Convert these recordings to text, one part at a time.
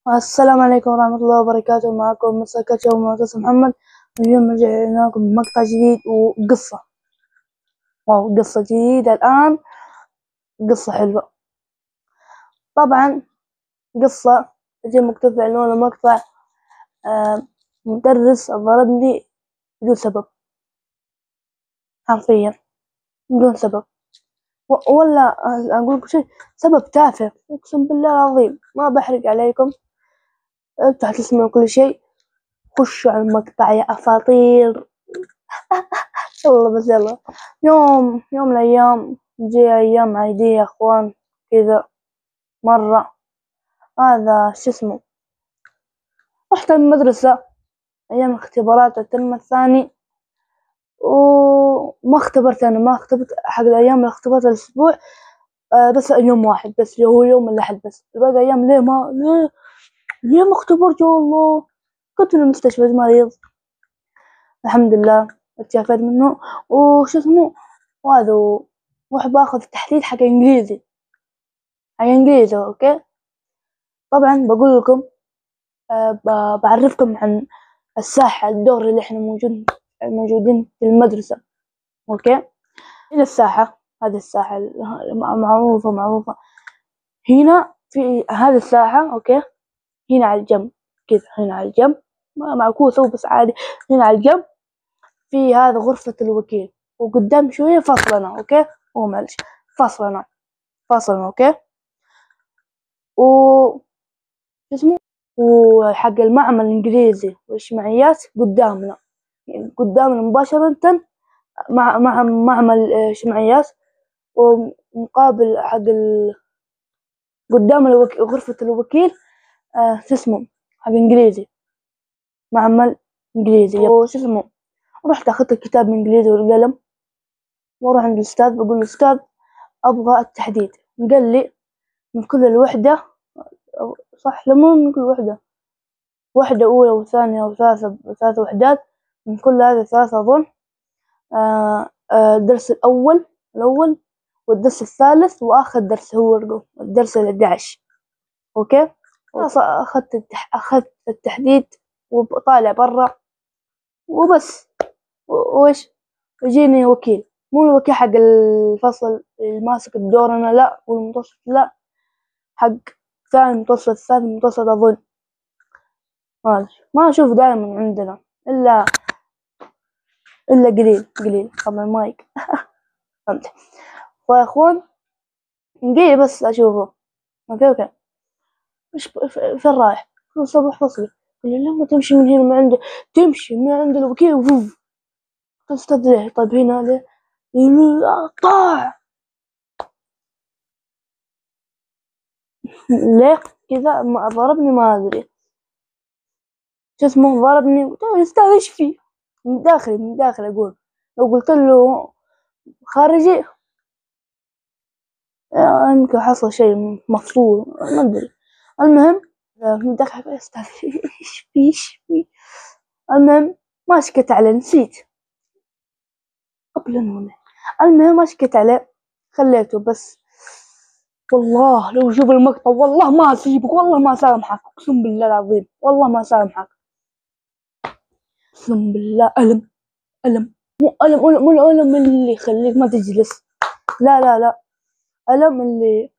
السلام عليكم ورحمة الله وبركاته. معكم مساكة يوم معتصم محمد. اليوم رجعنا لكم بمقطع جديد وقصة. واو، قصة جديدة الآن، قصة حلوة طبعا. قصة تجي مكتوب في عنوان المقطع مدرس ضربني بدون سبب، حرفيا بدون سبب. ولا أقول لكم شيء، سبب تافه أقسم بالله العظيم. ما بحرق عليكم، انتوا حتسمعوا كل شيء. خشوا على المقطع يا أساطير. يلا بس يلا. يوم من الأيام جي أيام عادية يا أخوان، كذا مرة. هذا شو اسمه، رحت المدرسة أيام اختبارات الترم الثاني، وما اختبرت أنا، ما اختبرت حق الأيام الاختبارات الأسبوع. بس يوم واحد بس، اللي هو يوم الأحد بس. باقي أيام ليه ما اختبرت يا الله؟ كنت في المستشفى مريض، الحمد لله اتشافيت منه. وشو اسمه، وهذا روح باخذ التحليل حق إنجليزي، أوكي. طبعا بقول لكم، بعرفكم عن الساحة، الدور اللي احنا موجودين في المدرسة، اوكي. هنا الساحة، هذه الساحة معروفة. هنا في هذه الساحة، اوكي. هنا على الجنب كذا، هنا على الجنب معكوسة بس عادي. هنا على الجنب في هذا غرفة الوكيل، وقدام شوية فصلنا، اوكي. معلش، فصلنا، اوكي. و اسمه، وحق المعمل الإنجليزي والاجتماعيات قدامنا، مباشرة مع معمل اجتماعيات. ومقابل حق قدام غرفة الوكيل شو اسمه، حق إنجليزي، معمل إنجليزي. وشو اسمه، رحت أخذت الكتاب الإنجليزي والقلم، وأروح عند الأستاذ بقول له أستاذ أبغى التحديد. قال لي من كل الوحدة، صح لما من كل وحدة أولى وثانية وثالثة، 3 وحدات من كل هذه 3 أظن. الدرس الأول والدرس الثالث، وآخر درس هو الدرس 11، أوكي. خلاص أخذت التحديد وطالع برا وبس. وإيش، يجيني وكيل، مو الوكيل حق الفصل اللي ماسك الدور أنا، لا، والمتوسط لا، حق ثاني متوسط، ثالث متوسط أظن. ما أشوف دائما عندنا إلا قليل طبعا مايك. فهمت. فيا اخوان نجي بس اشوفه، اوكي. فين رايح؟ كل صباح فصلي. قال لي لما تمشي من هنا، تمشي من عند الوكيل وفوف. استاذ ليه؟ طيب هنا ليه؟ يقول طاع. ليه كذا ضربني؟ ما ادري شو اسمه، ضربني. استاذ ايش فيه؟ من داخل اقول. لو قلت له خارجي يمكن حصل شيء مفصول، ما ادري. المهم من داخل يا استاذ ايش فيه. المهم ما شكيت عليه، نسيت قبل النوم. المهم ما شكيت عليه، خليته بس. والله لو شوف المقطع والله ما اسيبك، والله ما سامحك، اقسم بالله العظيم والله ما سامحك، اقسم بالله. ألم مو ألم اللي يخليك ما تجلس، لا ألم اللي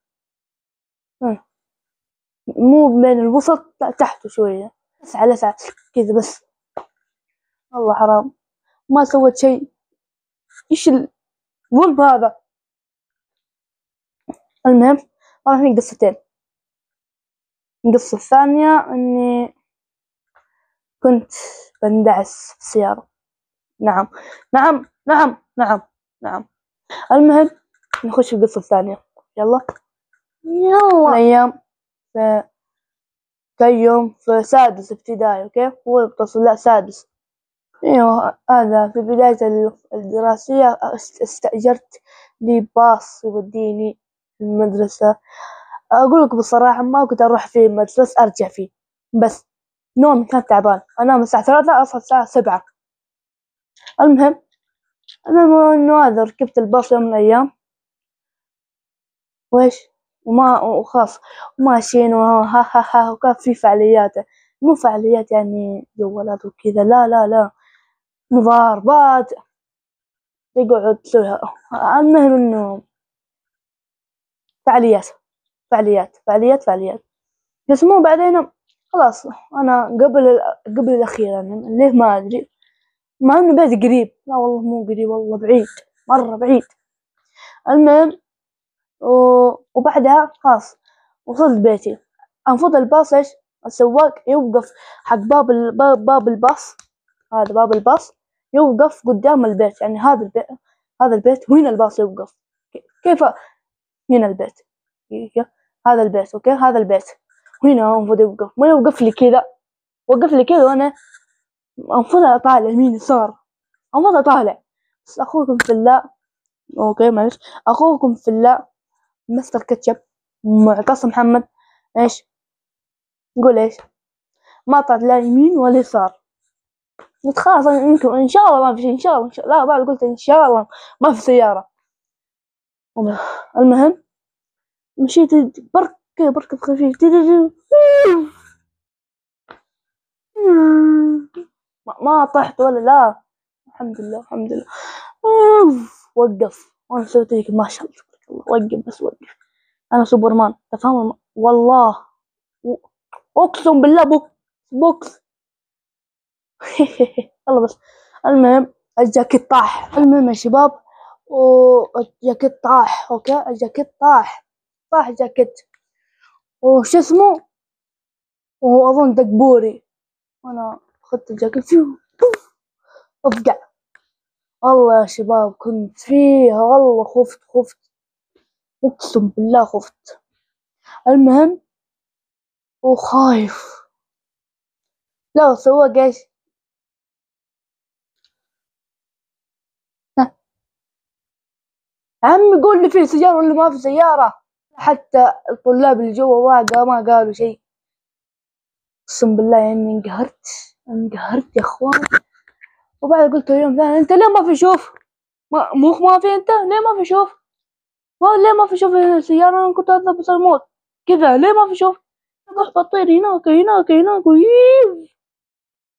مو بين الوسط، تحته شوية، لسعة كذا بس. والله حرام ما سويت شيء. ايش الظلم هذا؟ المهم طبعا في قصتين. القصة الثانية اني كنت بندعس في السيارة. نعم نعم. المهم نخش في القصة الثانية. يلا الأيام في كي يوم في سادس ابتدائي، اوكي. هو بتصل لا سادس. ايوه، هذا في بداية الدراسية استأجرت لي باص يوديني المدرسة. أقول لك بصراحة ما كنت أروح فيه المدرسة، بس أرجع فيه. بس نومي كان تعبان، أنام الساعة 3 أصحى الساعة 7. المهم إنه هذا ركبت الباص يوم من الأيام، وإيش وخلاص وماشيين وها ها ها، وكان في فعاليات، مو فعاليات يعني جوالات وكذا، لا لا لا، مضاربات يقعد تسويها. المهم انه فعاليات فعاليات. بس مو بعدين خلاص. انا قبل الاخير يعني ليه ما ادري، مع انه بيت قريب، لا والله مو قريب، والله بعيد، مرة بعيد. المهم وبعدها خلاص وصلت بيتي. المفروض الباص ايش، السواق يوقف حق باب الباص، هذا باب الباص يوقف قدام البيت، يعني هذا البيت وهنا الباص يوقف. كيف هنا البيت، هذا البيت اوكي، هذا البيت وهنا هو المفروض يوقف، ما يوقف لي كذا، وقف لي كذا وانا المفروض اطالع يمين يسار، المفروض اطالع. بس اخوكم في الله، اوكي معلش، اخوكم في الله مستر كاتشب معتصم محمد ايش نقول ايش، ما طلعت لا يمين ولا يسار. قلت خلاص يمكن ان شاء الله ما في شيء، ان شاء الله لا، بعد قلت ان شاء الله ما في سيارة. المهم مشيت بركة خفيف ما طحت ولا لا، الحمد لله الحمد لله. وقف وانا سويت هيك ما شاء الله، وقف بس وقف، انا سوبرمان تفهم والله، اقسم بالله بوكس يلا بس. المهم الجاكيت طاح، المهم يا شباب، والجاكيت طاح اوكي، الجاكيت طاح الجاكيت، وش اسمه، وهو اظن دقبوري، وانا اخذت الجاكيت افقع. والله يا شباب كنت فيها، والله خفت اقسم بالله خفت. المهم وخايف، لا سواق ايش، عمي قول لي في سيارة ولا ما في سيارة، حتى الطلاب اللي جوا ما قالوا شيء. اقسم بالله يعني انقهرت يا اخوان. وبعد قلت اليوم ثاني انت ليه ما في شوف، ما في، انت ليه ما في شوف، ليه ما في شوف السيارة، انا كنت اضرب الموت كذا، ليه ما في شوف، اروح بطير هناك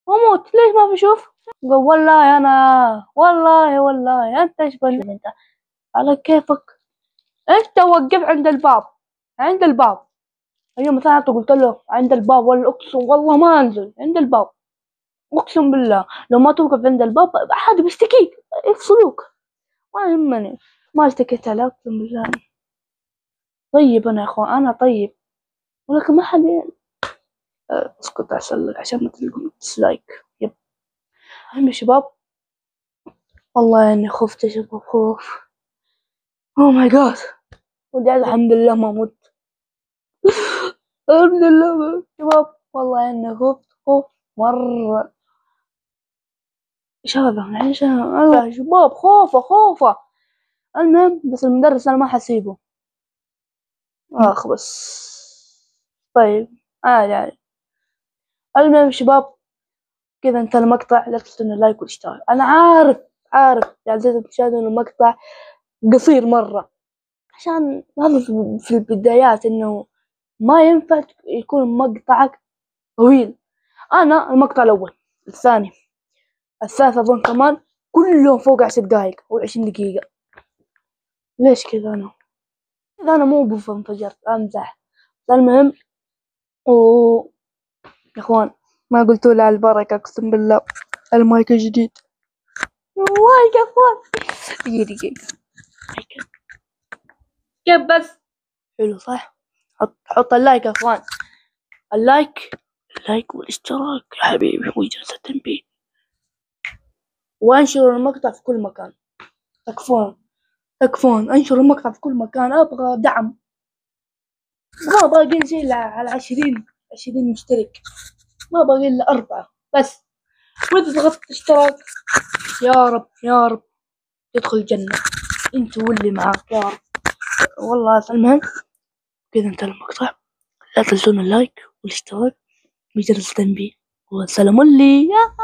اموت، ليش ما في شوف. قال والله انا والله انت ايش انت على كيفك، انت وقف عند الباب. اليوم مثلا قلت له عند الباب، ولا اقسم والله ما انزل عند الباب، اقسم بالله لو ما توقف عند الباب احد بيشتكيك يفصلوك، ما يهمني، ما اشتكيت عليه اقسم بالله. طيب انا يا اخوان انا طيب، ولكن ما حد اسكت عشان ما تلقون ديسلايك. يب. المهم يا شباب والله اني خفت يا شباب، خوف، اوه ماي جاد، ودي الحمد لله ما مت. الحمد لله شباب، والله اني خفت خوف مرة. ايش هذا معليش يا شباب، خوفة. المهم بس المدرس انا ما حسيبه، بس طيب عادي. المهم شباب كذا انتهى المقطع، لا تنسوا اللايك والاشتراك. انا عارف يا عزيزي المشاهدين انه المقطع قصير مرة، عشان هذا في البدايات انه ما ينفع يكون مقطعك طويل. انا المقطع الاول، الثاني، الثالث اظن كمان كلهم فوق 10 دقائق او 20 دقيقة. ليش كذا انا مو انفجرت امزح. المهم يا اخوان ما قلتوا لي على البركة، اقسم بالله المايك جديد، المايك يا اخوان دقيقة كيف بس حلو صح. حط اللايك يا اخوان، اللايك والاشتراك يا حبيبي وجرس التنبيه، وانشروا المقطع في كل مكان. تكفون انشروا المقطع في كل مكان، ابغى دعم، ما باقي شيء على 20 مشترك، ما باقي الا 4 بس، واذا ضغطت اشتراك يا رب تدخل الجنة انت واللي معاك يا رب والله. المهم كذا انتهى المقطع، لا تنسون اللايك والاشتراك وجرس التنبيه، والسلام عليكم.